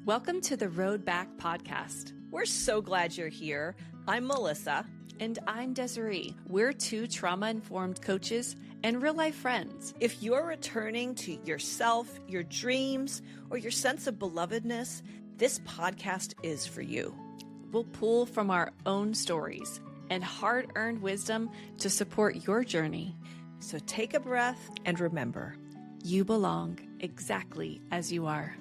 Welcome to the Road Back podcast. We're so glad you're here. I'm Melissa. And I'm Desiree. We're two trauma-informed coaches and real-life friends. If you're returning to yourself, your dreams, or your sense of belovedness, this podcast is for you. We'll pull from our own stories and hard-earned wisdom to support your journey. So take a breath and remember, you belong exactly as you are.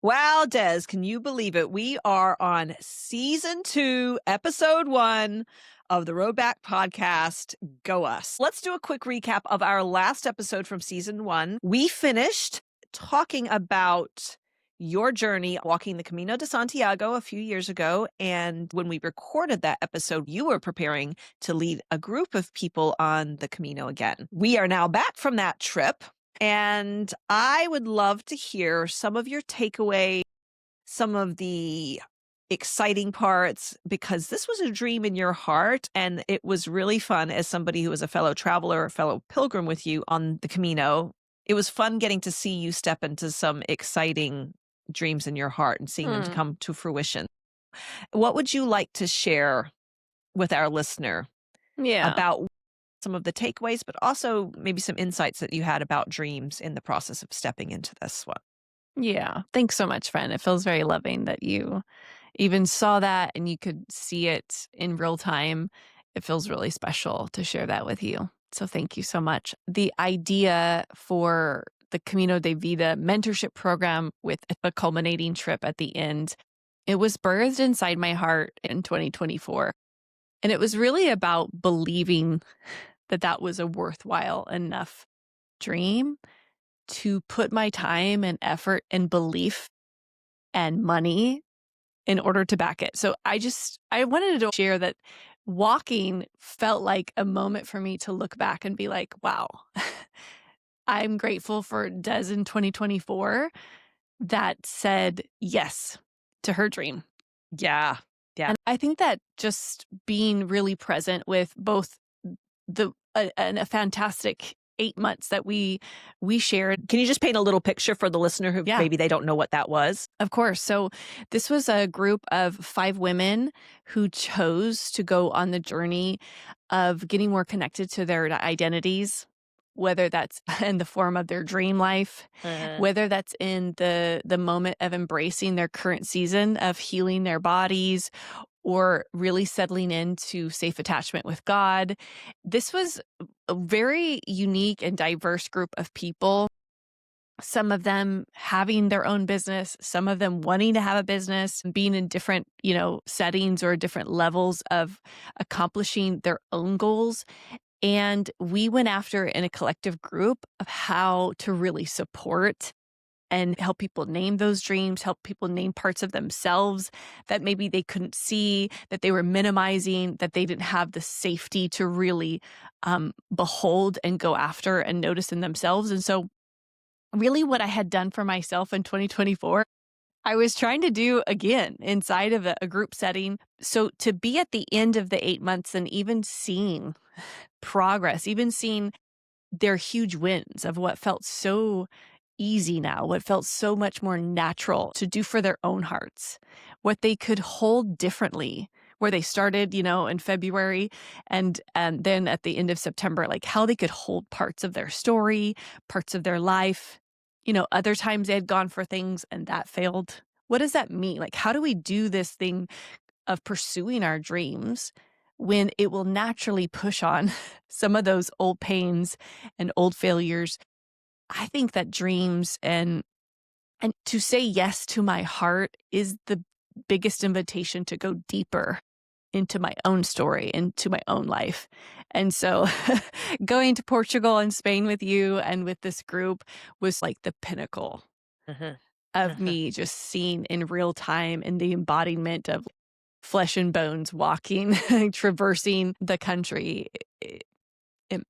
Wow, Des, can you believe it? We are on season 2, episode 1 of the Road Back podcast. Go us. Let's do a quick recap of our last episode from season 1. We finished talking about your journey walking the Camino de Santiago a few years ago. And when we recorded that episode, you were preparing to lead a group of people on the Camino again. We are now back from that trip. And I would love to hear some of your takeaway, some of the exciting parts, because this was a dream in your heart. And it was really fun as somebody who was a fellow traveler, a fellow pilgrim with you on the Camino. It was fun getting to see you step into some exciting dreams in your heart and seeing them come to fruition. What would you like to share with our listener about some of the takeaways, but also maybe some insights that you had about dreams in the process of stepping into this one? Yeah. Thanks so much, friend. It feels very loving that you even saw that and you could see it in real time. It feels really special to share that with you. So thank you so much. The idea for the Camino de Vida mentorship program with a culminating trip at the end, it was birthed inside my heart in 2024. And it was really about believing that that was a worthwhile enough dream to put my time and effort and belief and money in order to back it. So I wanted to share that walking felt like a moment for me to look back and be like, wow, I'm grateful for Des in 2024 that said yes to her dream. Yeah. And I think that just being really present with both a fantastic 8 months that we shared. Can you just paint a little picture for the listener who maybe they don't know what that was? Of course. So this was a group of 5 women who chose to go on the journey of getting more connected to their identities, whether that's in the form of their dream life, whether that's in the moment of embracing their current season of healing their bodies, or really settling into safe attachment with God. This was a very unique and diverse group of people. Some of them having their own business, some of them wanting to have a business, being in different, settings or different levels of accomplishing their own goals. And we went after in a collective group of how to really support and help people name those dreams, help people name parts of themselves that maybe they couldn't see, that they were minimizing, that they didn't have the safety to really behold and go after and notice in themselves. And so really what I had done for myself in 2024, I was trying to do again inside of a group setting. So to be at the end of the 8 months and even seeing progress, even seeing their huge wins of what felt so easy now, what felt so much more natural to do for their own hearts, what they could hold differently, where they started, in February and then at the end of September, like how they could hold parts of their story, parts of their life. Other times they had gone for things and that failed. What does that mean? Like, how do we do this thing of pursuing our dreams when it will naturally push on some of those old pains and old failures? I think that dreams and to say yes to my heart is the biggest invitation to go deeper into my own story, into my own life. And so going to Portugal and Spain with you and with this group was like the pinnacle of me just seeing in real time in the embodiment of flesh and bones walking, traversing the country.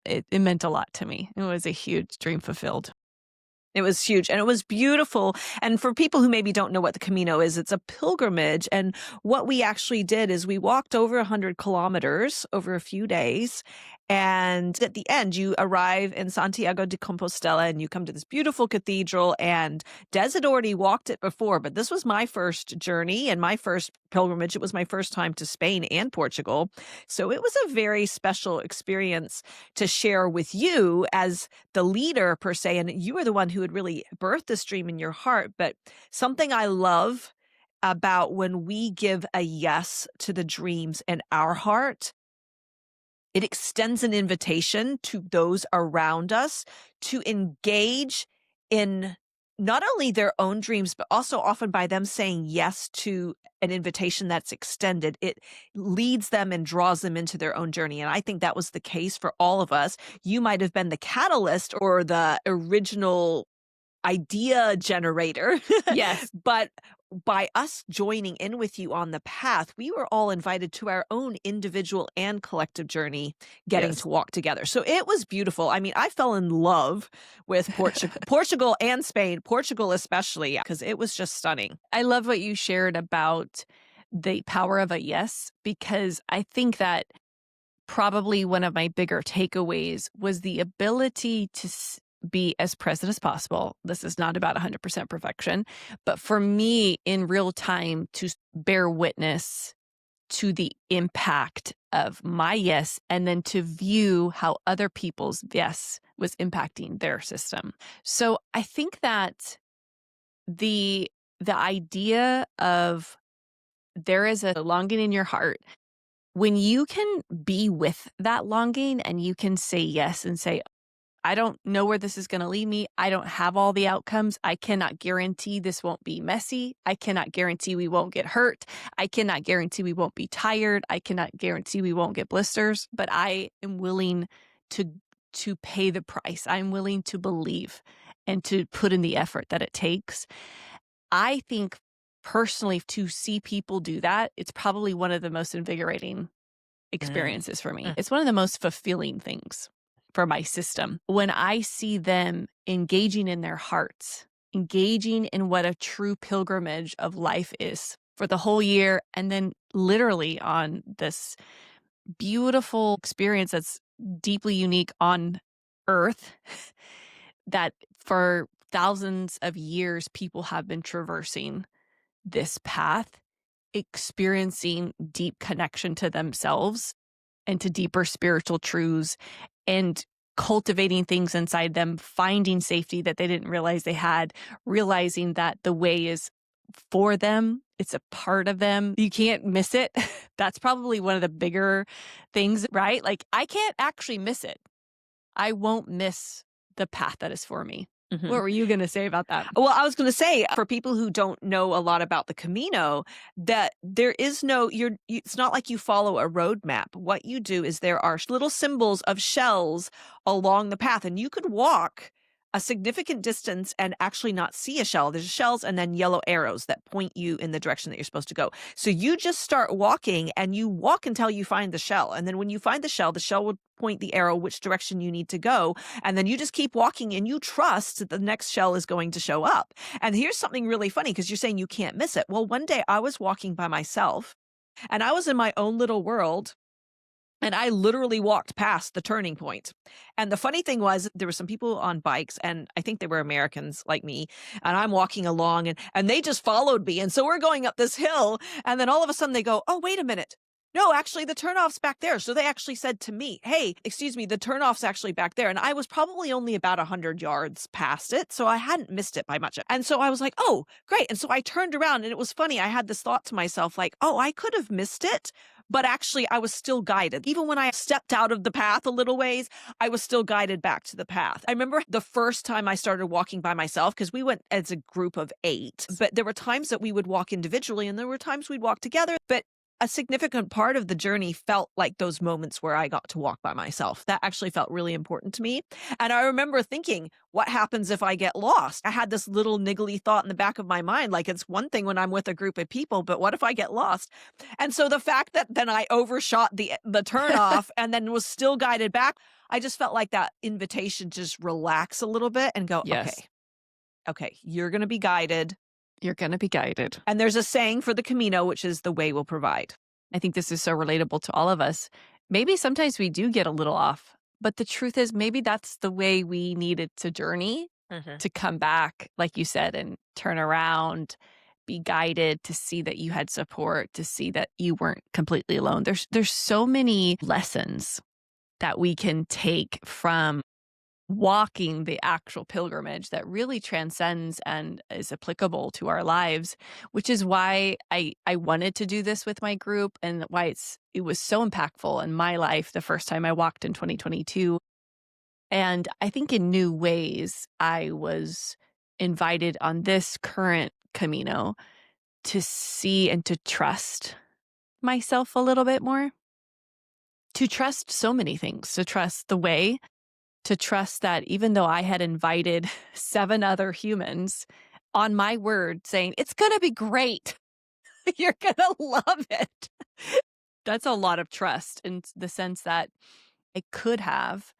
It meant a lot to me. It was a huge dream fulfilled. It was huge and it was beautiful. And for people who maybe don't know what the Camino is, it's a pilgrimage. And what we actually did is we walked over 100 kilometers over a few days. And at the end, you arrive in Santiago de Compostela and you come to this beautiful cathedral. And Des had already walked it before, but this was my first journey and my first pilgrimage. It was my first time to Spain and Portugal. So it was a very special experience to share with you as the leader, per se. And you were the one who had really birthed this dream in your heart. But something I love about when we give a yes to the dreams in our heart, it extends an invitation to those around us to engage in not only their own dreams, but also often by them saying yes to an invitation that's extended, it leads them and draws them into their own journey. And I think that was the case for all of us. You might have been the catalyst or the original idea generator. Yes. But by us joining in with you on the path, we were all invited to our own individual and collective journey getting Yes. to walk together. So it was beautiful. I mean, I fell in love with Portugal and Spain, Portugal especially, because it was just stunning. I love what you shared about the power of a yes, because I think that probably one of my bigger takeaways was the ability to be as present as possible. This is not about 100% perfection, but for me in real time to bear witness to the impact of my yes, and then to view how other people's yes was impacting their system. So I think that the idea of there is a longing in your heart, when you can be with that longing and you can say yes and say, I don't know where this is going to lead me. I don't have all the outcomes. I cannot guarantee this won't be messy. I cannot guarantee we won't get hurt. I cannot guarantee we won't be tired. I cannot guarantee we won't get blisters, but I am willing to pay the price. I'm willing to believe and to put in the effort that it takes. I think personally, to see people do that, it's probably one of the most invigorating experiences for me. It's one of the most fulfilling things for my system. When I see them engaging in their hearts, engaging in what a true pilgrimage of life is for the whole year, and then literally on this beautiful experience that's deeply unique on Earth that for thousands of years people have been traversing this path, experiencing deep connection to themselves and to deeper spiritual truths and cultivating things inside them, finding safety that they didn't realize they had, realizing that the way is for them. It's a part of them. You can't miss it. That's probably one of the bigger things, right? Like I can't actually miss it. I won't miss the path that is for me. Mhm. What were you going to say about that? Well, I was going to say for people who don't know a lot about the Camino, that there is no, it's not like you follow a roadmap. What you do is there are little symbols of shells along the path, and you could walk a significant distance and actually not see a shell. There's shells and then yellow arrows that point you in the direction that you're supposed to go. So you just start walking and you walk until you find the shell. And then when you find the shell will point the arrow which direction you need to go. And then you just keep walking and you trust that the next shell is going to show up. And here's something really funny because you're saying you can't miss it. Well, one day I was walking by myself and I was in my own little world. And I literally walked past the turning point. And the funny thing was there were some people on bikes, and I think they were Americans like me, and I'm walking along and they just followed me. And so we're going up this hill, and then all of a sudden they go, oh, wait a minute. No, actually the turnoff's back there. So they actually said to me, hey, excuse me, the turnoff's actually back there. And I was probably only about 100 yards past it. So I hadn't missed it by much. And so I was like, oh, great. And so I turned around and it was funny. I had this thought to myself like, oh, I could have missed it. But actually, I was still guided. Even when I stepped out of the path a little ways, I was still guided back to the path. I remember the first time I started walking by myself, because we went as a group of 8, but there were times that we would walk individually and there were times we'd walk together. But a significant part of the journey felt like those moments where I got to walk by myself. That actually felt really important to me. And I remember thinking, what happens if I get lost? I had this little niggly thought in the back of my mind, like it's one thing when I'm with a group of people, but what if I get lost? And so the fact that then I overshot the turnoff and then was still guided back, I just felt like that invitation to just relax a little bit and go, Yes. okay, you're going to be guided. You're going to be guided. And there's a saying for the Camino, which is the way will provide. I think this is so relatable to all of us. maybe sometimes we do get a little off, but the truth is maybe that's the way we needed to journey, to come back, like you said, and turn around, be guided, to see that you had support, to see that you weren't completely alone. There's so many lessons that we can take from walking the actual pilgrimage that really transcends and is applicable to our lives, which is why I wanted to do this with my group, and why it was so impactful in my life the first time I walked in 2022. And I think in new ways, I was invited on this current Camino to see and to trust myself a little bit more, to trust so many things, to trust the way, to trust that even though I had invited 7 other humans on my word saying, it's going to be great, you're going to love it. That's a lot of trust, in the sense that I could have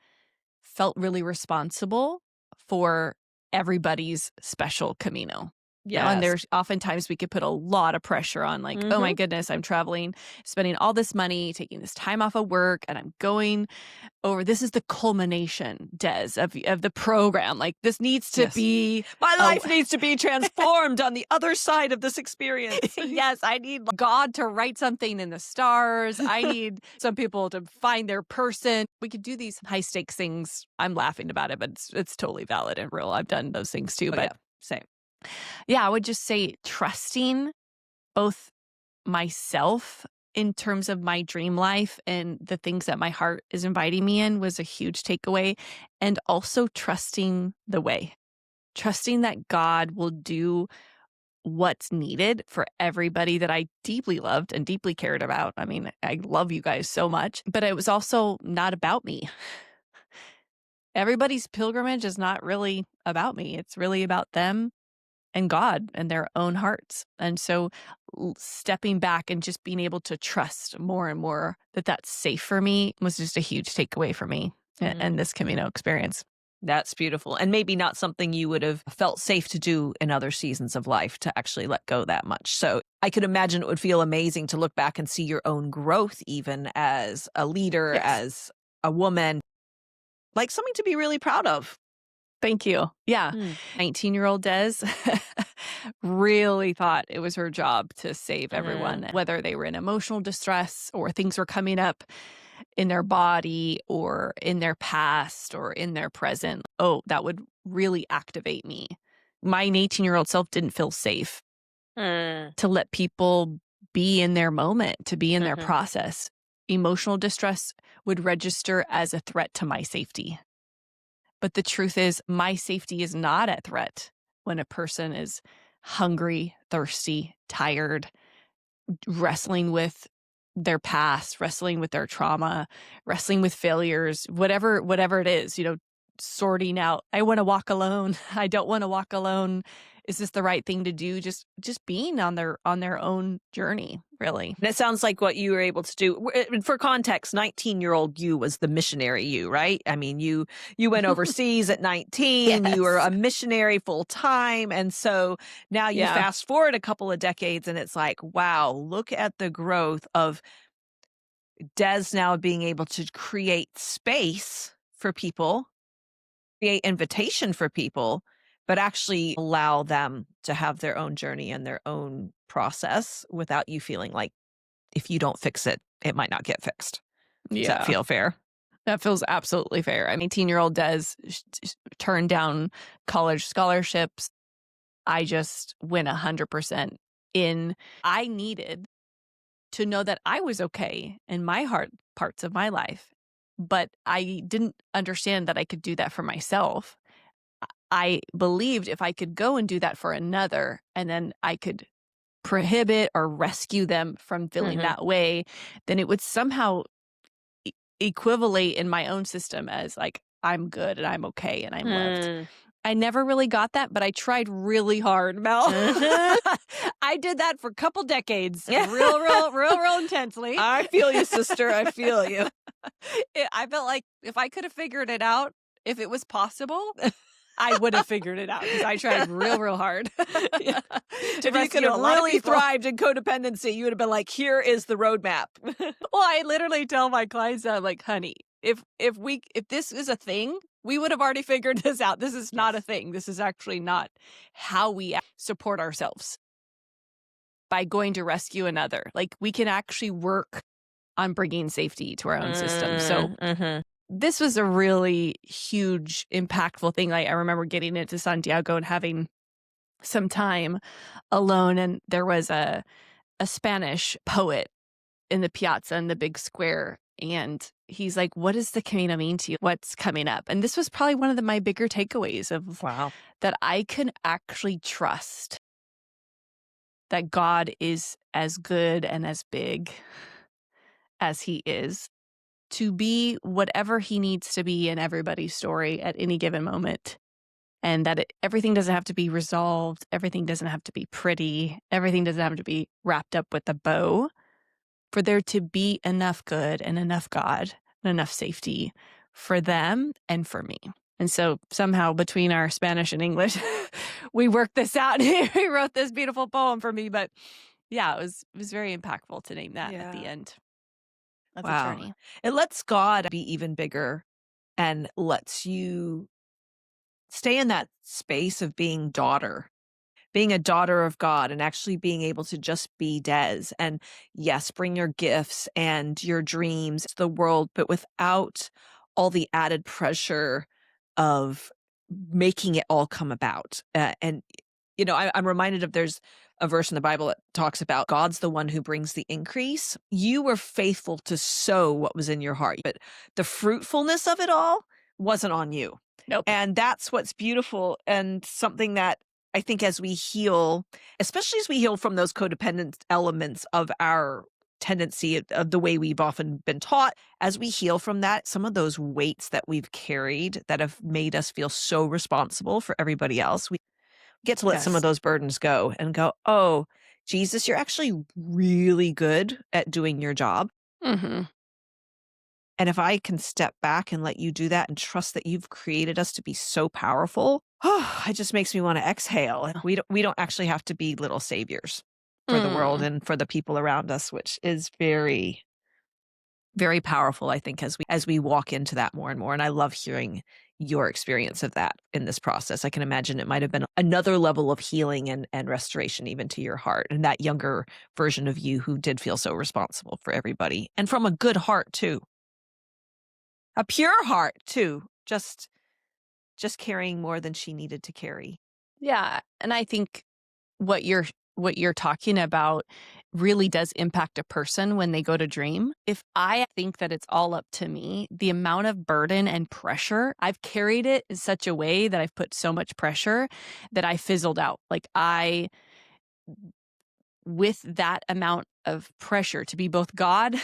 felt really responsible for everybody's special Camino. Yeah, and Yes. there's oftentimes we could put a lot of pressure on, like, oh my goodness, I'm traveling, spending all this money, taking this time off of work, and I'm going over. This is the culmination, Des, of the program. Like, this needs to Yes. be My life needs to be transformed on the other side of this experience. yes, I need God to write something in the stars. I need some people to find their person. We could do these high stakes things. I'm laughing about it, but it's totally valid and real. I've done those things too. Oh, But yeah, same. yeah, I would just say trusting both myself in terms of my dream life and the things that my heart is inviting me in was a huge takeaway. And also trusting the way, trusting that God will do what's needed for everybody that I deeply loved and deeply cared about. I mean, I love you guys so much, but it was also not about me. Everybody's pilgrimage is not really about me. It's really about them and God and their own hearts. And so stepping back and just being able to trust more and more that that's safe for me was just a huge takeaway for me and this Camino experience. That's beautiful. And maybe not something you would have felt safe to do in other seasons of life, to actually let go that much. So I could imagine it would feel amazing to look back and see your own growth, even as a leader, Yes. as a woman, like something to be really proud of. Thank you. Yeah. 19-year-old Des really thought it was her job to save everyone, whether they were in emotional distress or things were coming up in their body or in their past or in their present. Oh, that would really activate me. My 18-year-old self didn't feel safe to let people be in their moment, to be in their process. Emotional distress would register as a threat to my safety. But the truth is, my safety is not at threat when a person is hungry, thirsty, tired, wrestling with their past, wrestling with their trauma, wrestling with failures, whatever it is, sorting out, I want to walk alone. I don't want to walk alone. Is this the right thing to do? Just being on their own journey, really. And it sounds like what you were able to do. For context, 19-year-old you was the missionary you, right? I mean, you went overseas at 19. You were Yes. a missionary full time. And so now you Yeah. fast forward a couple of decades and it's like, wow, look at the growth of Des now being able to create space for people, create invitation for people, but actually allow them to have their own journey and their own process without you feeling like if you don't fix it, it might not get fixed. Does that feel fair? That feels absolutely fair. I mean, 18-year-old Des turned down college scholarships. I just went 100% in. I needed to know that I was okay in my hard parts of my life, but I didn't understand that I could do that for myself. I believed if I could go and do that for another, and then I could prohibit or rescue them from feeling that way, then it would somehow equivalate in my own system as like, I'm good and I'm okay and I'm loved. I never really got that, but I tried really hard, Mel. I did that for a couple decades, real intensely. I feel you, sister. I feel you. I felt like if I could have figured it out, if it was possible, I would have figured it out because I tried real hard Yeah. to If you rescue could a have lot of really people. thrived in codependency, you would have been like, here is the roadmap. Well, I literally tell my clients that I'm like, honey, if this is a thing, we would have already figured this out. This is not a Yes. thing. This is actually not how we support ourselves by going to rescue another. Like we can actually work on bringing safety to our own system. So Mm-hmm. this was a really huge, impactful thing. Like I remember getting into Santiago and having some time alone, and there was a Spanish poet in the piazza in the big square. And he's like, what does the Camino mean to you? What's coming up? And this was probably one of my bigger takeaways of Wow. that I can actually trust that God is as good and as big as he is to be whatever he needs to be in everybody's story at any given moment. And that everything doesn't have to be resolved. Everything doesn't have to be pretty. Everything doesn't have to be wrapped up with a bow for there to be enough good and enough God and enough safety for them and for me. And so somehow between our Spanish and English, we worked this out. We wrote this beautiful poem for me. But yeah, it was very impactful to name that at the end of the Wow. journey. It lets God be even bigger and lets you stay in that space of being a daughter of God and actually being able to just be Des. And yes, bring your gifts and your dreams to the world, but without all the added pressure of making it all come about. I'm reminded of there's a verse in the Bible that talks about God's the one who brings the increase. You were faithful to sow what was in your heart, but the fruitfulness of it all wasn't on you. Nope. And that's what's beautiful and something that I think as we heal, especially as we heal from those codependent elements of our tendency of the way we've often been taught, as we heal from that, some of those weights that we've carried that have made us feel so responsible for everybody else, we get to let some of Yes. those burdens go and go, oh, Jesus, you're actually really good at doing your job. Mm-hmm. And if I can step back and let you do that and trust that you've created us to be so powerful, it just makes me want to exhale. We don't actually have to be little saviors for the world and for the people around us, which is very, very powerful, I think, as we walk into that more and more. And I love hearing your experience of that in this process. I can imagine it might have been another level of healing and restoration even to your heart and that younger version of you who did feel so responsible for everybody and from a good heart too. A pure heart too, just carrying more than she needed to carry. Yeah, and I think what you're talking about really does impact a person when they go to dream. If I think that it's all up to me, the amount of burden and pressure, I've carried it in such a way that I've put so much pressure that I fizzled out. Like with that amount of pressure to be both God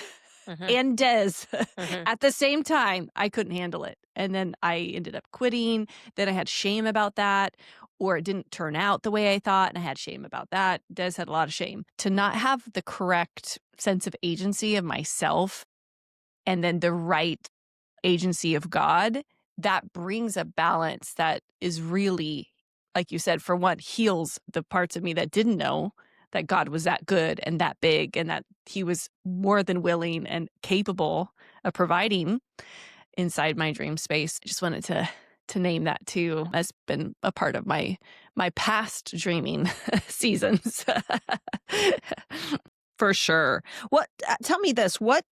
and Des at the same time, I couldn't handle it. And then I ended up quitting. Then I had shame about that, or it didn't turn out the way I thought, and I had shame about that. Des had a lot of shame. To not have the correct sense of agency of myself and then the right agency of God, that brings a balance that is really, like you said, for one, heals the parts of me that didn't know that God was that good and that big and that he was more than willing and capable of providing inside my dream space. I just wanted to name that too. Has been a part of my past dreaming seasons. For sure. Tell me this, what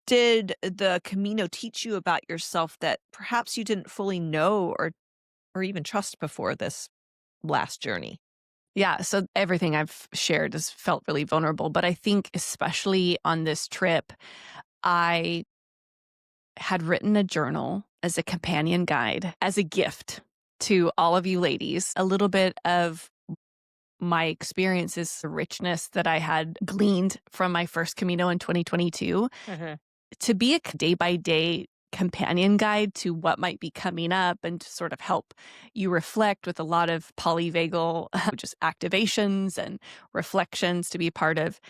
did the Camino teach you about yourself that perhaps you didn't fully know or even trust before this last journey? Yeah, so everything I've shared has felt really vulnerable, but I think especially on this trip, I had written a journal as a companion guide, as a gift to all of you ladies, a little bit of my experiences, the richness that I had gleaned from my first Camino in 2022, to be a day-by-day companion guide to what might be coming up and to sort of help you reflect with a lot of polyvagal just activations and reflections to be part of.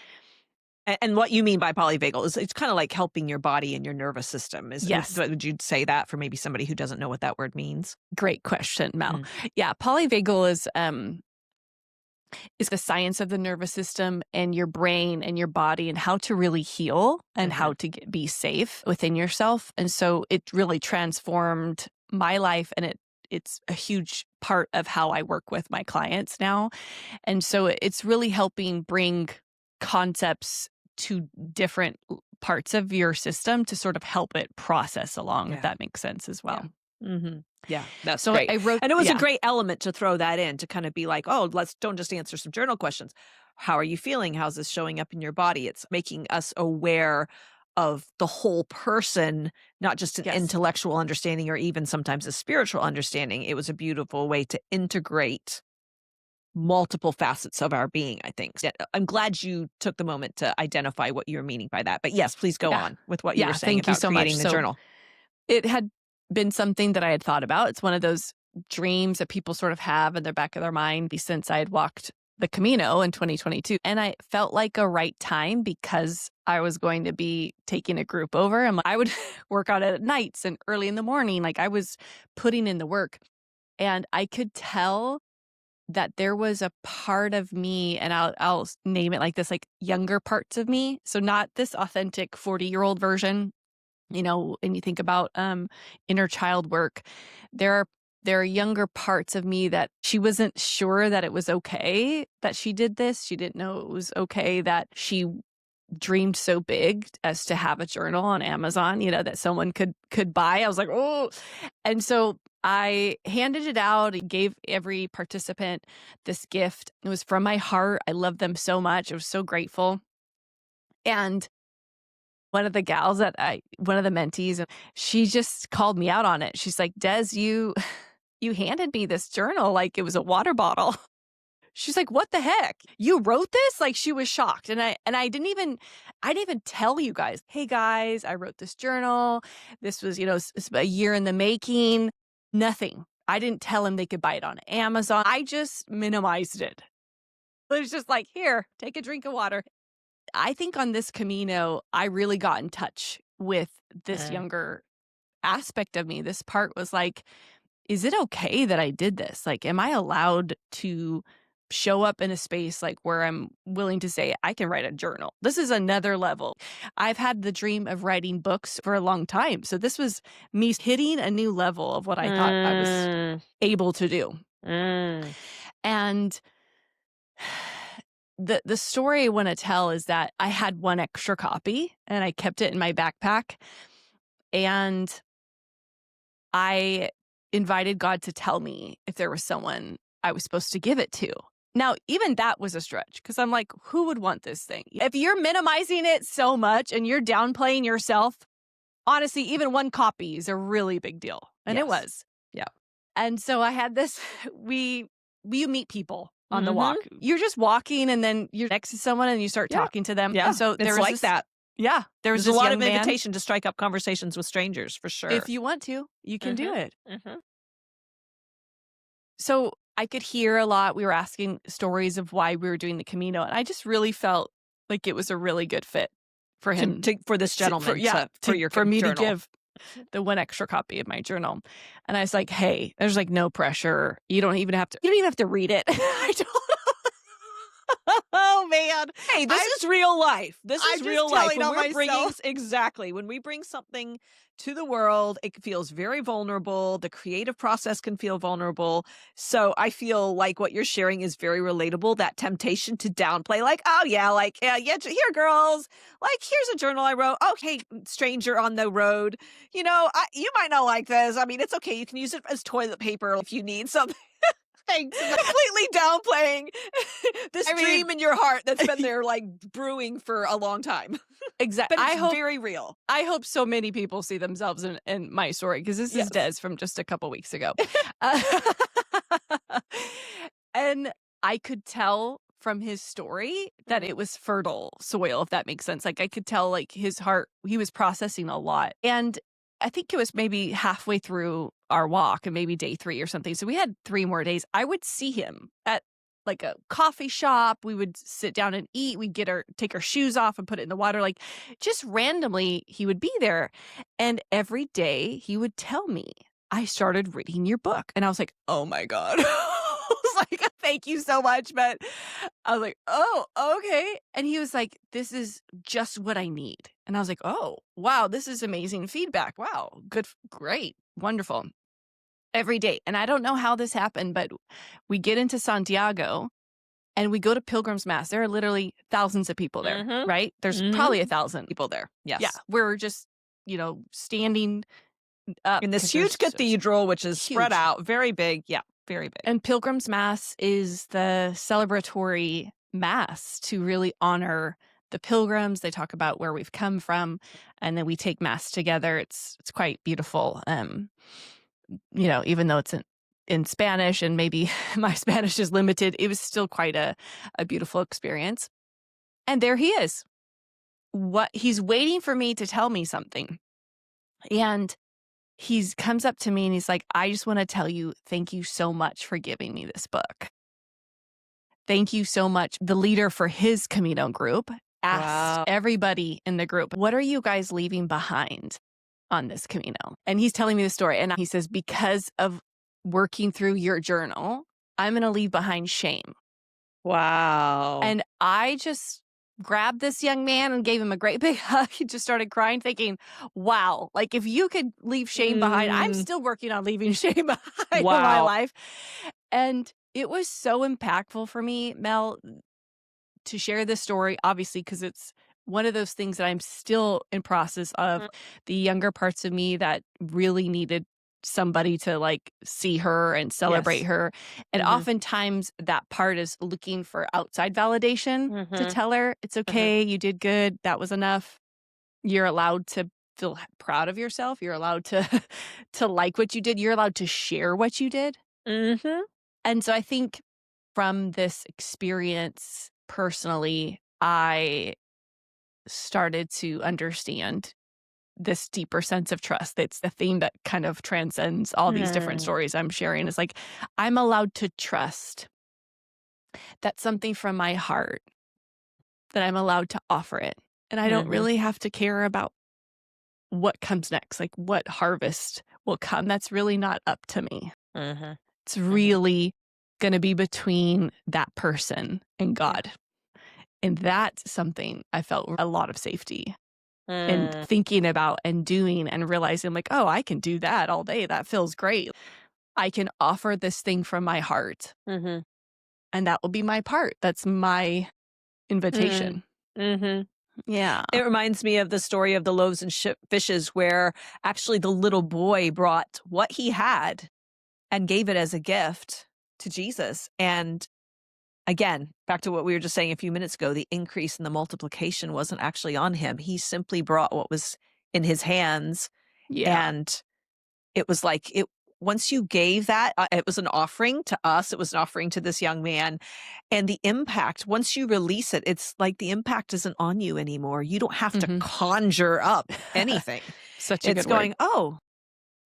And what you mean by polyvagal is it's kind of like helping your body and your nervous system. Yes. Would you say that for maybe somebody who doesn't know what that word means? Great question, Mel. Mm. Yeah, polyvagal is the science of the nervous system and your brain and your body and how to really heal and how to be safe within yourself. And so it really transformed my life, and it's a huge part of how I work with my clients now. And so it's really helping bring concepts to different parts of your system to sort of help it process along, if that makes sense as well. Yeah, that's So great. I wrote, And it was a great element to throw that in to kind of be like, oh, don't just answer some journal questions. How are you feeling? How's this showing up in your body? It's making us aware of the whole person, not just an intellectual understanding or even sometimes a spiritual understanding. It was a beautiful way to integrate multiple facets of our being, I think. I'm glad you took the moment to identify what you were meaning by that. But yes, please go on with what you were saying thank you about so much. creating the journal. It had been something that I had thought about. It's one of those dreams that people sort of have in the back of their mind since I had walked the Camino in 2022. And I felt like a right time because I was going to be taking a group over, and I would work on it at nights and early in the morning. Like I was putting in the work, and I could tell that there was a part of me, and I'll name it like this, like younger parts of me. So not this authentic 40-year-old version. And you think about inner child work, there are younger parts of me that she wasn't sure that it was okay that she did this. She didn't know it was okay that she dreamed so big as to have a journal on Amazon, that someone could buy. I was like, oh. And so I handed it out and gave every participant this gift. It was from my heart. I love them so much. I was so grateful. And one of the mentees, she just called me out on it. She's like, Des, you handed me this journal like it was a water bottle. She's like, what the heck? You wrote this? Like, she was shocked. And I didn't even tell you guys, hey guys, I wrote this journal. This was, it's a year in the making. Nothing. I didn't tell him they could buy it on Amazon. I just minimized it. It was just like, here, take a drink of water. I think on this Camino, I really got in touch with this younger aspect of me. This part was like, is it okay that I did this? Like, am I allowed to show up in a space like where I'm willing to say I can write a journal? This is another level. I've had the dream of writing books for a long time. So this was me hitting a new level of what I thought I was able to do. And the story I want to tell is that I had one extra copy and I kept it in my backpack, and I invited God to tell me if there was someone I was supposed to give it to. Now, even that was a stretch because I'm like, who would want this thing? If you're minimizing it so much and you're downplaying yourself, honestly, even one copy is a really big deal. And it was. Yeah. And so I had this, you meet people on the walk. You're just walking and then you're next to someone and you start talking to them. Yeah. And so it's like that. Yeah. There's a lot young of man. invitation to strike up conversations with strangers for sure. If you want to, you can do it. So I could hear a lot. We were asking stories of why we were doing the Camino. And I just really felt like it was a really good fit for him. For this gentleman. For me to give the one extra copy of my journal. And I was like, hey, there's like no pressure. You don't even have to read it. I don't. Oh man. Hey, this is real life. This is I'm real just life. telling on myself. Exactly. When we bring something to the world, it feels very vulnerable. The creative process can feel vulnerable. So I feel like what you're sharing is very relatable. That temptation to downplay, like, oh yeah, like, yeah, here, girls, like, here's a journal I wrote. Okay, stranger on the road. You might not like this. I mean, it's okay. You can use it as toilet paper if you need something. Thanks. Completely downplaying this dream in your heart that's been there like brewing for a long time. Exactly. But it's very real. I hope so many people see themselves in my story because this is Des from just a couple weeks ago. And I could tell from his story that it was fertile soil, if that makes sense. Like I could tell like his heart, he was processing a lot. And I think it was maybe halfway through our walk and maybe day 3 or something. So we had 3 more days. I would see him at like a coffee shop. We would sit down and eat. We'd take our shoes off and put it in the water. Like just randomly, he would be there. And every day he would tell me, I started reading your book. And I was like, oh my God. I was like, thank you so much. But I was like, oh, okay. And he was like, this is just what I need. And I was like, oh, wow, this is amazing feedback. Wow, good, great, wonderful. Every day. And I don't know how this happened, but we get into Santiago and we go to Pilgrim's Mass. There are literally thousands of people there, right? There's probably 1,000 people there. Yes. Yeah. We're just, standing up in this huge cathedral, which is spread out, very big. Yeah, very big. And Pilgrim's Mass is the celebratory mass to really honor the pilgrims. They talk about where we've come from, and then we take mass together. It's quite beautiful. Even though it's in Spanish and maybe my Spanish is limited, it was still quite a beautiful experience. And there he is. He's waiting for me to tell me something. And he comes up to me and he's like, I just want to tell you, thank you so much for giving me this book. Thank you so much. The leader for his Camino group asked everybody in the group, what are you guys leaving behind on this Camino? And he's telling me the story. And he says, because of working through your journal, I'm going to leave behind shame. Wow. And I just grabbed this young man and gave him a great big hug. He just started crying, thinking, wow, like if you could leave shame behind, I'm still working on leaving shame behind in my life. And it was so impactful for me, Mel, to share this story, obviously, because it's one of those things that I'm still in process of. The younger parts of me that really needed somebody to like see her and celebrate her. And oftentimes that part is looking for outside validation to tell her, it's okay, you did good, that was enough. You're allowed to feel proud of yourself. You're allowed to like what you did. You're allowed to share what you did. And so I think from this experience personally, I started to understand this deeper sense of trust. It's the theme that kind of transcends all these different stories I'm sharing. It's like, I'm allowed to trust that something from my heart, that I'm allowed to offer it. And I don't really have to care about what comes next, like what harvest will come. That's really not up to me. It's really going to be between that person and God. And that's something I felt a lot of safety in thinking about and doing and realizing like, oh, I can do that all day. That feels great. I can offer this thing from my heart. And that will be my part. That's my invitation. Yeah. It reminds me of the story of the loaves and fishes, where actually the little boy brought what he had and gave it as a gift to Jesus. And again, back to what we were just saying a few minutes ago, the increase in the multiplication wasn't actually on him. He simply brought what was in his hands. And it was like, once you gave that, it was an offering to us. It was an offering to this young man. And the impact, once you release it, it's like the impact isn't on you anymore. You don't have to conjure up anything. Such a it's good going, word. oh,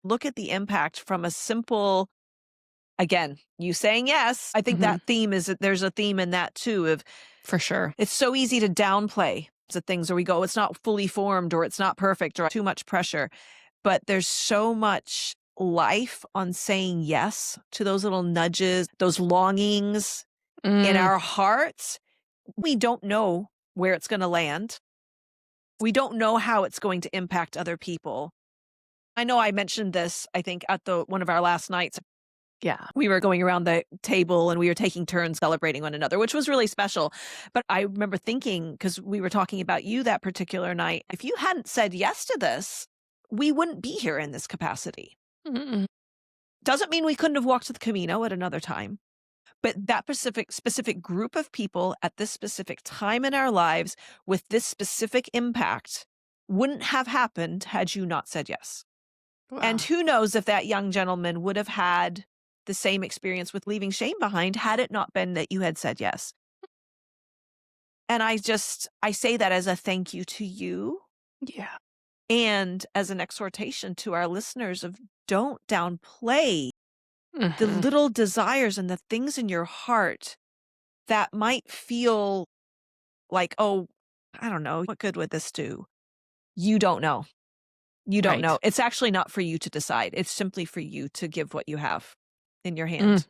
look at the impact from a simple, again, you saying yes. I think that theme there's a theme in that too of, for sure. It's so easy to downplay the things where we go, it's not fully formed or it's not perfect or too much pressure. But there's so much life on saying yes to those little nudges, those longings in our hearts. We don't know where it's going to land. We don't know how it's going to impact other people. I know I mentioned this, I think, at one of our last nights. Yeah. We were going around the table and we were taking turns celebrating one another, which was really special. But I remember thinking, because we were talking about you that particular night, if you hadn't said yes to this, we wouldn't be here in this capacity. Doesn't mean we couldn't have walked the Camino at another time. But that specific group of people at this specific time in our lives with this specific impact wouldn't have happened had you not said yes. Wow. And who knows if that young gentleman would have had the same experience with leaving shame behind had it not been that you had said yes. And I say that as a thank you to you. Yeah. And as an exhortation to our listeners of don't downplay the little desires and the things in your heart that might feel like, oh, I don't know, what good would this do? You don't know. You don't know. Right. It's actually not for you to decide. It's simply for you to give what you have in your Mm, hand.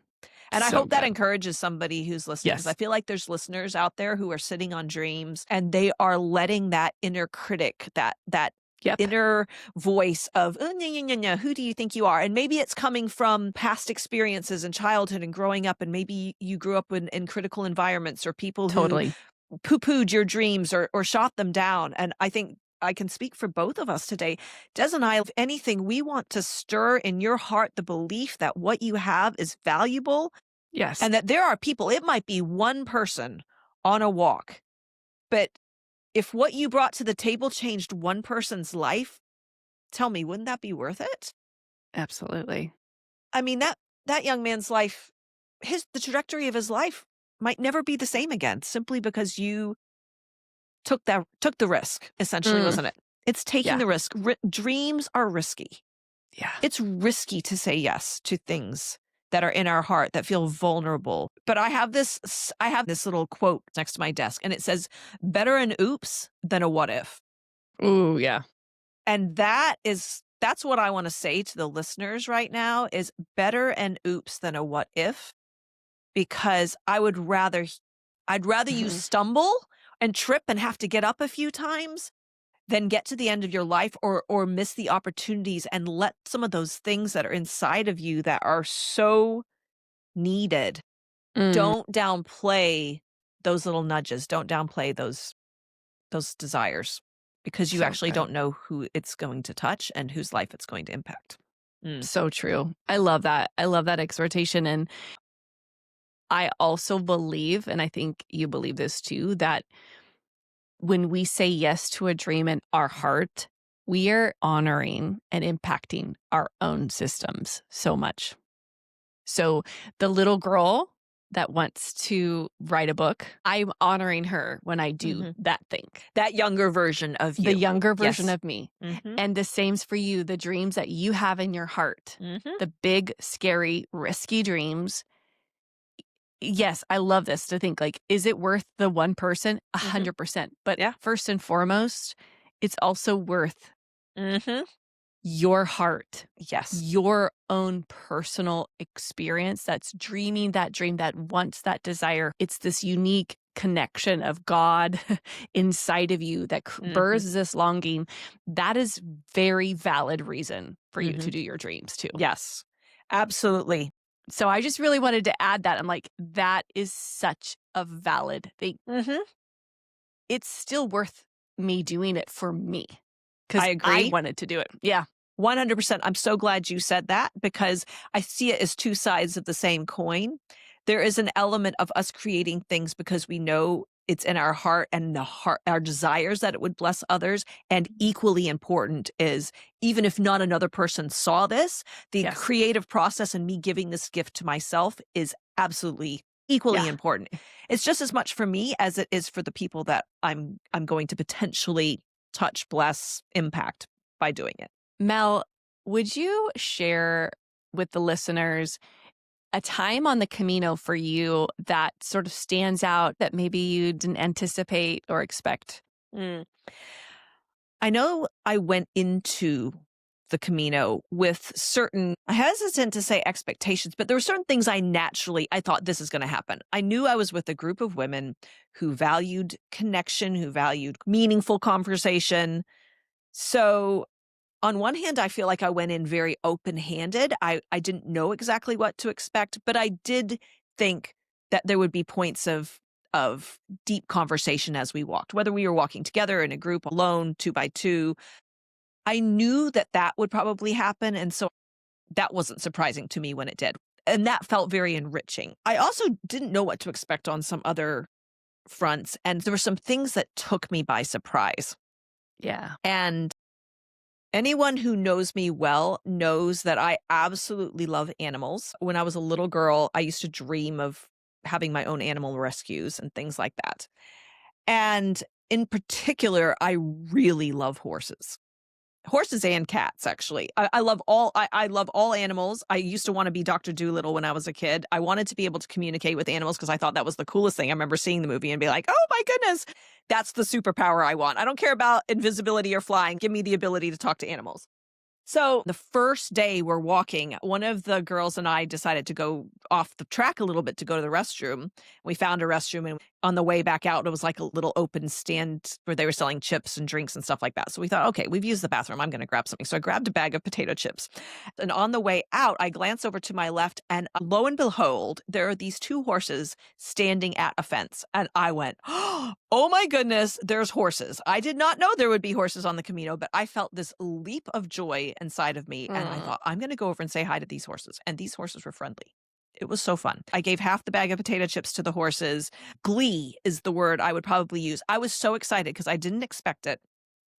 And I so hope that good. encourages somebody who's listening, because I Yes. feel like there's listeners out there who are sitting on dreams and they are letting that inner critic, that Yep. inner voice of, "Oh, no, no, no, no, who do you think you are?" And maybe it's coming from past experiences in childhood and growing up, and maybe you grew up in critical environments or people who Totally. poo-pooed your dreams or shot them down. And I think I can speak for both of us today. Des and I, if anything, we want to stir in your heart the belief that what you have is valuable Yes. and that there are people, it might be one person on a walk, but if what you brought to the table changed one person's life, tell me, wouldn't that be worth it? Absolutely. I mean, that young man's life, the trajectory of his life might never be the same again simply because you took the risk, essentially, Mm, wasn't it? It's taking yeah. the risk. Dreams are risky. Yeah. It's risky to say yes to things that are in our heart that feel vulnerable. But I have this little quote next to my desk, and it says, "Better an oops than a what if." Ooh, yeah. And that's what I want to say to the listeners right now is better an oops than a what if, because I'd rather you Mhm. stumble and trip and have to get up a few times than get to the end of your life or miss the opportunities and let some of those things that are inside of you that are so needed. Mm, Don't downplay those little nudges. Don't downplay those desires because you so actually good. don't know who it's going to touch and whose life it's going to impact. Mm. So true. I love that. I love that exhortation. And I also believe, and I think you believe this too, that when we say yes to a dream in our heart, we are honoring and impacting our own systems so much. So the little girl that wants to write a book, I'm honoring her when I do Mhm. that thing. That younger version of The you. younger version Yes. of me. Mhm. And the same's for you, the dreams that you have in your heart, Mhm. the big, scary, risky dreams. Yes, I love this to think like, is it worth the one person? Mhm. 100%. But Yeah. first and foremost, it's also worth Mhm. your heart, Yes. your own personal experience that's dreaming that dream, that wants that desire. It's this unique connection of God inside of you that Mhm. births this longing. That is very valid reason for you to Mhm. do your dreams too. Yes. Absolutely. So I just really wanted to add that. I'm like, that is such a valid thing. Mhm. It's still worth me doing it for me because I I agree. wanted to do it. Yeah. 100%. I'm so glad you said that because I see it as two sides of the same coin. There is an element of us creating things because we know it's in our heart and our desires that it would bless others. And equally important is even if not another person saw this, the Yes. creative process and me giving this gift to myself is absolutely equally Yeah. important. It's just as much for me as it is for the people that I'm going to potentially touch, bless, impact by doing it. Mel, would you share with the listeners a time on the Camino for you that sort of stands out that maybe you didn't anticipate or expect? Mm. I know I went into the Camino with certain, I hesitant to say expectations, but there were certain things I thought this is going to happen. I knew I was with a group of women who valued connection, who valued meaningful conversation. So on one hand, I feel like I went in very open-handed. I didn't know exactly what to expect, but I did think that there would be points of deep conversation as we walked, whether we were walking together in a group, alone, 2 by 2. I knew that that would probably happen, and so that wasn't surprising to me when it did, and that felt very enriching. I also didn't know what to expect on some other fronts, and there were some things that took me by surprise, Yeah. and anyone who knows me well knows that I absolutely love animals. When I was a little girl, I used to dream of having my own animal rescues and things like that. And in particular, I really love horses. Horses and cats, actually. I love all animals. I used to wanna be Doctor Dolittle when I was a kid. I wanted to be able to communicate with animals because I thought that was the coolest thing. I remember seeing the movie and be like, "Oh my goodness, that's the superpower I want. I don't care about invisibility or flying. Give me the ability to talk to animals." So the first day we're walking, one of the girls and I decided to go off the track a little bit to go to the restroom. We found a restroom, and on the way back out, it was like a little open stand where they were selling chips and drinks and stuff like that. So we thought, okay, we've used the bathroom. I'm going to grab something. So I grabbed a bag of potato chips. And on the way out, I glance over to my left, and lo and behold, there are these two horses standing at a fence. And I went, oh my goodness, there's horses. I did not know there would be horses on the Camino, but I felt this leap of joy inside of me. And I Mm. thought, I'm going to go over and say hi to these horses. And these horses were friendly. It was so fun. I gave half the bag of potato chips to the horses. Glee is the word I would probably use. I was so excited because I didn't expect it.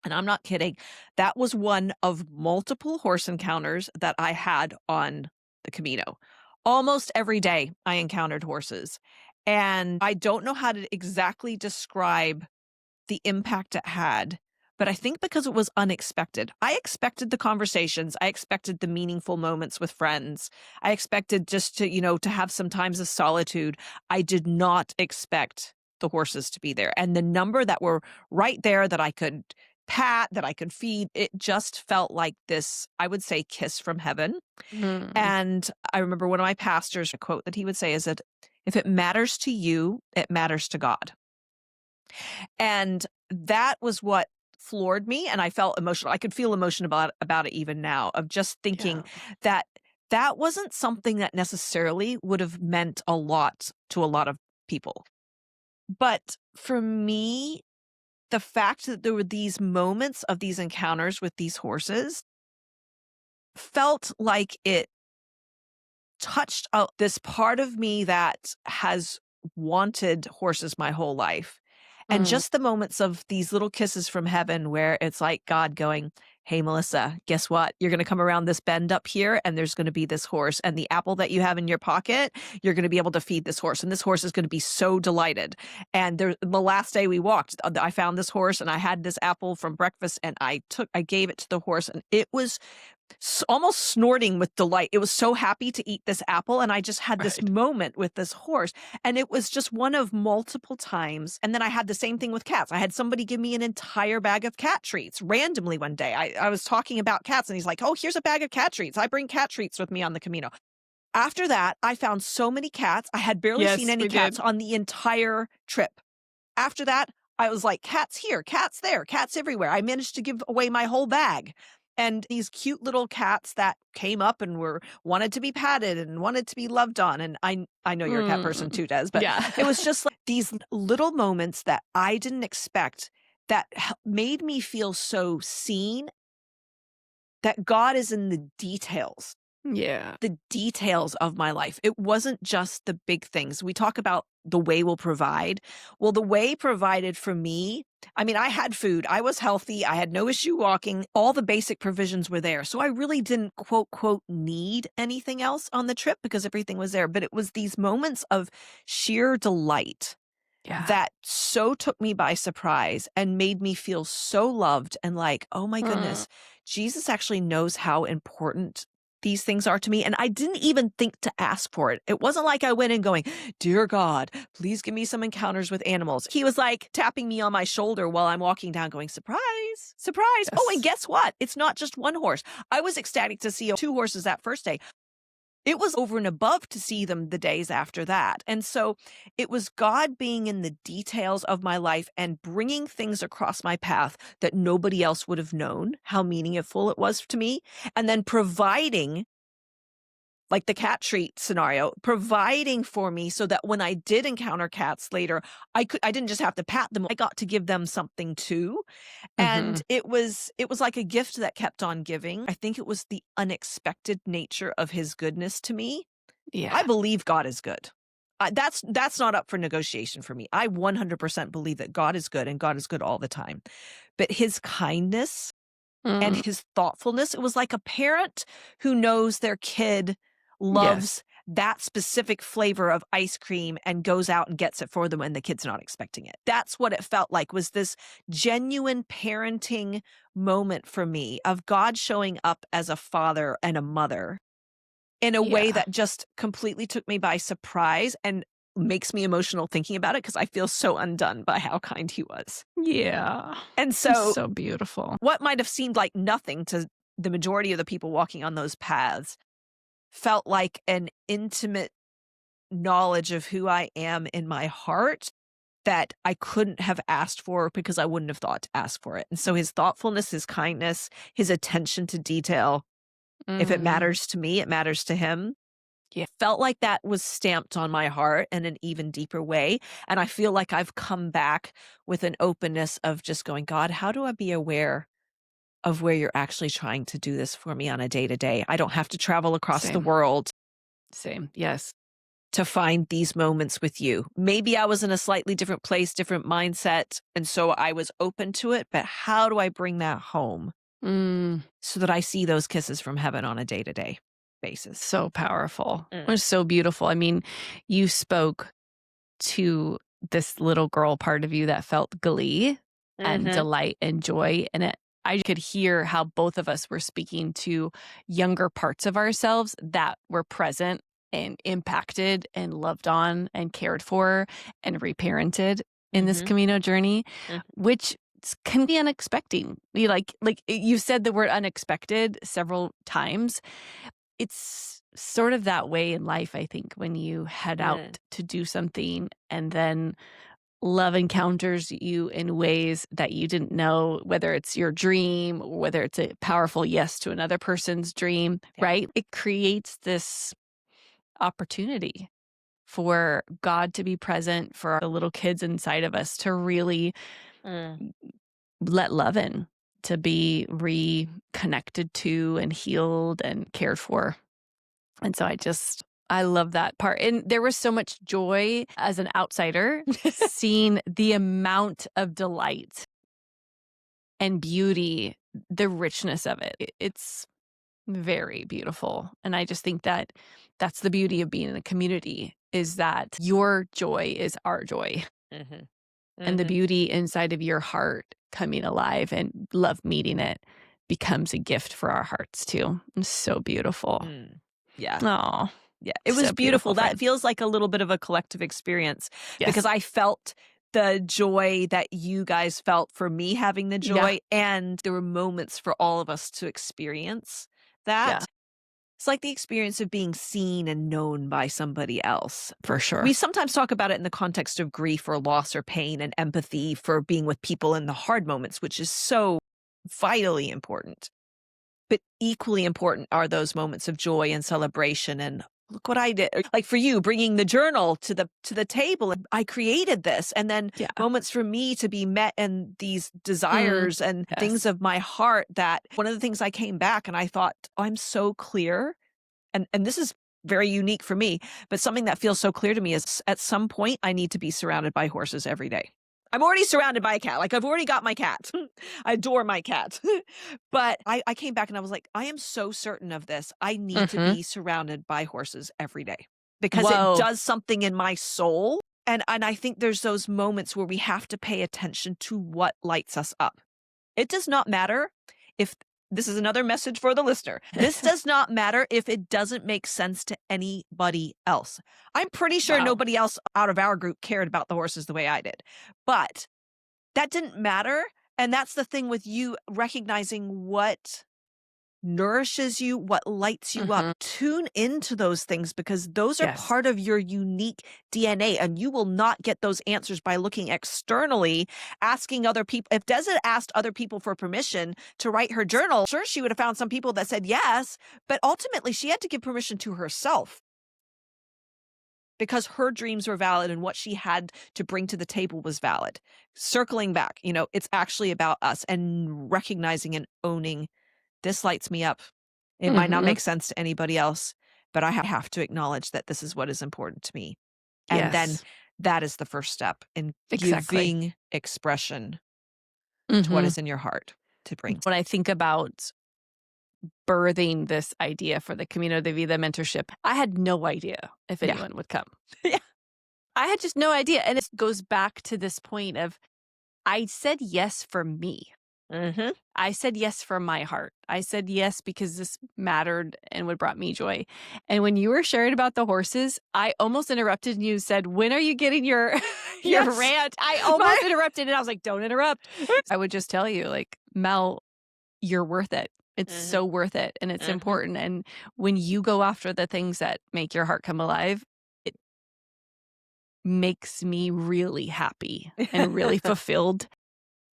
And I'm not kidding. That was one of multiple horse encounters that I had on the Camino. Almost every day I encountered horses. And I don't know how to exactly describe the impact it had, but I think because it was unexpected. I expected the conversations, I expected the meaningful moments with friends. I expected just to, to have some times of solitude. I did not expect the horses to be there. And the number that were right there that I could pat, that I could feed, it just felt like this, I would say, kiss from heaven. Mm. And I remember one of my pastors, a quote that he would say is that if it matters to you, it matters to God. And that was what floored me, and I felt emotional. I could feel emotion about it even now, of just Yeah. thinking that that wasn't something that necessarily would have meant a lot to a lot of people. But for me, the fact that there were these moments of these encounters with these horses felt like it touched out this part of me that has wanted horses my whole life. And Mm. just the moments of these little kisses from heaven where it's like God going, "Hey, Melissa, guess what? You're going to come around this bend up here and there's going to be this horse. And the apple that you have in your pocket, you're going to be able to feed this horse. And this horse is going to be so delighted." And the last day we walked, I found this horse and I had this apple from breakfast and I gave it to the horse and it was almost snorting with delight. It was so happy to eat this apple, and I just had this Right. moment with this horse, and it was just one of multiple times. And then I had the same thing with cats. I had somebody give me an entire bag of cat treats randomly one day. I was talking about cats, and he's like, "Oh, here's a bag of cat treats. I bring cat treats with me on the Camino." After that, I found so many cats. I had barely seen Yes, any we cats did. on the entire trip. After that, I was like, cats here, cats there, cats everywhere. I managed to give away my whole bag. And these cute little cats that came up and were wanted to be patted and wanted to be loved on. And I know you're a cat person Mm. too, Des, but Yeah. it was just like these little moments that I didn't expect that made me feel so seen, that God is in Yeah. the details of my life. It wasn't just the big things. We talk about the way will provide. Well, the way provided for me, I mean, I had food, I was healthy, I had no issue walking, all the basic provisions were there. So I really didn't quote need anything else on the trip because everything was there. But it was these moments of sheer delight Yeah. that so took me by surprise and made me feel so loved and like, oh my Mm. goodness, Jesus actually knows how important these things are to me. And I didn't even think to ask for it. It wasn't like I went in going, "Dear God, please give me some encounters with animals." He was like tapping me on my shoulder while I'm walking down, going, "Surprise, surprise." Oh, and Yes. guess what? It's not just one horse. I was ecstatic to see two horses that first day. It was over and above to see them the days after that. And so it was God being in the details of my life and bringing things across my path that nobody else would have known how meaningful it was to me. And then providing, like the cat treat scenario, providing for me so that when I did encounter cats later, I didn't just have to pat them. I got to give them something too. And Mhm. it was like a gift that kept on giving. I think it was the unexpected nature of his goodness to me. I Yeah. believe God is good. That's not up for negotiation for me. I 100% believe that God is good and God is good all the time. But his kindness and Mm. his thoughtfulness, it was like a parent who knows their kid loves Yes. that specific flavor of ice cream and goes out and gets it for them when the kid's not expecting it. That's what it felt like, was this genuine parenting moment for me of God showing up as a father and a mother in a way Yeah. that just completely took me by surprise and makes me emotional thinking about it because I feel so undone by how kind he was. Yeah. And It's so so beautiful. what might have seemed like nothing to the majority of the people walking on those paths felt like an intimate knowledge of who I am in my heart that I couldn't have asked for because I wouldn't have thought to ask for it. And so his thoughtfulness, his kindness, his attention to detail, if it Mhm. matters to me, it matters to him. Yeah. Felt like that was stamped on my heart in an even deeper way. And I feel like I've come back with an openness of just going, God, how do I be aware of where you're actually trying to do this for me on a day to day? I don't have to travel across the Same. world Same. Yes. to find these moments with you. Maybe I was in a slightly different place, different mindset, and so I was open to it, but how do I bring that home Mm, so that I see those kisses from heaven on a day-to-day basis? so powerful. It Mm. was so beautiful. I mean, you spoke to this little girl part of you that felt glee and Mhm. delight and joy. And I could hear how both of us were speaking to younger parts of ourselves that were present and impacted and loved on and cared for and reparented in this Mhm. Camino journey, Mhm. which can be unexpected. You said the word unexpected several times. It's sort of that way in life, I think, when you head out Mm. to do something and then love encounters you in ways that you didn't know, whether it's your dream or whether it's a powerful yes to another person's dream, Yeah. right? It creates this opportunity for God to be present for the little kids inside of us to really Mm. let love in, to be reconnected to and healed and cared for. And so I love that part. And there was so much joy as an outsider seeing the amount of delight and beauty, the richness of it. It's very beautiful. And I just think that that's the beauty of being in a community, is that your joy is our joy, Mhm. and the Mhm. beauty inside of your heart coming alive and love meeting it becomes a gift for our hearts too. It's so beautiful. Mm. Yeah. Oh, Yeah, it was so beautiful. beautiful, That friend. feels like a little bit of a collective experience because Yes. I felt the joy that you guys felt for me having the Yeah. joy, and there were moments for all of us to experience Yeah. that. It's like the experience of being seen and known by somebody else. For sure. We sometimes talk about it in the context of grief or loss or pain and empathy for being with people in the hard moments, which is so vitally important. But equally important are those moments of joy and celebration and look what I did. Like for you, bringing the journal to the table, and I created this, and then Yeah. moments for me to be met and these Mm, desires and things yes. of my heart. That one of the things I came back and I thought, oh, I'm so clear, and this is very unique for me, but something that feels so clear to me is at some point I need to be surrounded by horses every day. I'm already surrounded by a cat. Like I've already got my cat. I adore my cat. But I came back and I was like, I am so certain of this. I need to Mhm. be surrounded by horses every day because it Whoa. does something in my soul. And I think there's those moments where we have to pay attention to what lights us up. It does not matter if this is another message for the listener. This does not matter if it doesn't make sense to anybody else. I'm pretty sure Wow. nobody else out of our group cared about the horses the way I did. But that didn't matter. And that's the thing with you recognizing what nourishes you, what lights you up. Mhm. Tune into those things because those are Yes. part of your unique DNA. And you will not get those answers by looking externally, asking other people. If Des had asked other people for permission to write her journal, sure, she would have found some people that said yes. But ultimately, she had to give permission to herself because her dreams were valid and what she had to bring to the table was valid. Circling back, it's actually about us and recognizing and owning this lights me up. It might not Mhm. make sense to anybody else, but I have to acknowledge that this is what is important to me. And then Yes. that is the first step in Exactly. giving expression to what Mhm. is in your heart to bring. When I think about birthing this idea for the Camino de Vida mentorship, I had no idea if Yeah. anyone would come. Yeah. I had just no idea. And it goes back to this point of I said yes for me. Mhm. I said yes for my heart. I said yes because this mattered and what brought me joy. And when you were sharing about the horses, I almost interrupted and you said, "When are you getting your your Yes. rant?" I almost interrupted and I was like, "Don't interrupt." I would just tell you, like, Mel, you're worth it. It's Mhm. so worth it and it's Mhm. important. And when you go after the things that make your heart come alive, it makes me really happy and really fulfilled.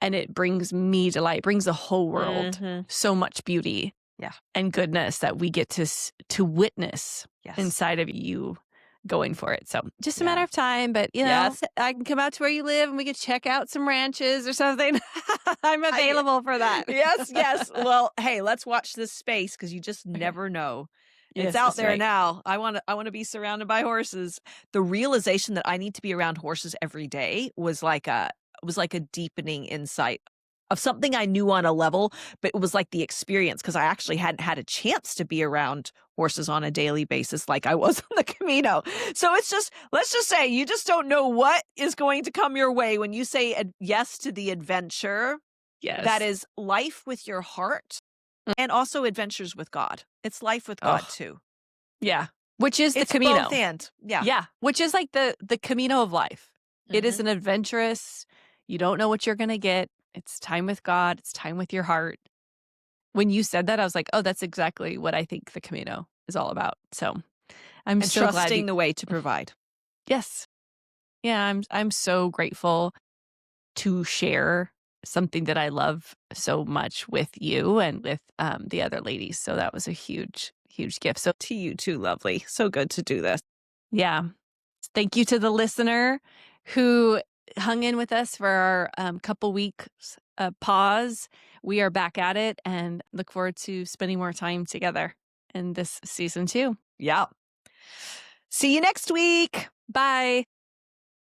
And it brings me delight, brings the whole world Mhm. so much beauty Yeah. and goodness that we get to witness Yes. inside of you going for it. So just a matter Yeah. of time, but Yes. I can come out to where you live and we can check out some ranches or something. I'm available for that. Yes, yes. Well, hey, let's watch this space because you just never know. It's Yes, out that's there right. now. I wanna be surrounded by horses. The realization that I need to be around horses every day was like a deepening insight of something I knew on a level, but it was like the experience because I actually hadn't had a chance to be around horses on a daily basis like I was on the Camino. So let's just say you just don't know what is going to come your way when you say yes to the adventure that Yes. is life with your heart and also adventures with God. It's life with God Oh, too. yeah. Which is the It's Camino. both and. Yeah. Yeah. Which is like the Camino of life. It is Mhm. an adventurous, you don't know what you're going to get. It's time with God. It's time with your heart. When you said that, I was like, oh, that's exactly what I think the Camino is all about. So I'm And so glad you, trusting the way to provide. yes. Yeah, I'm so grateful to share something that I love so much with you and with the other ladies. So that was a huge, huge gift. So To you too, lovely. So good to do this. yeah, thank you to the listener who hung in with us for our couple weeks pause. We are back at it and look forward to spending more time together in this season 2. Yeah. See you next week. Bye.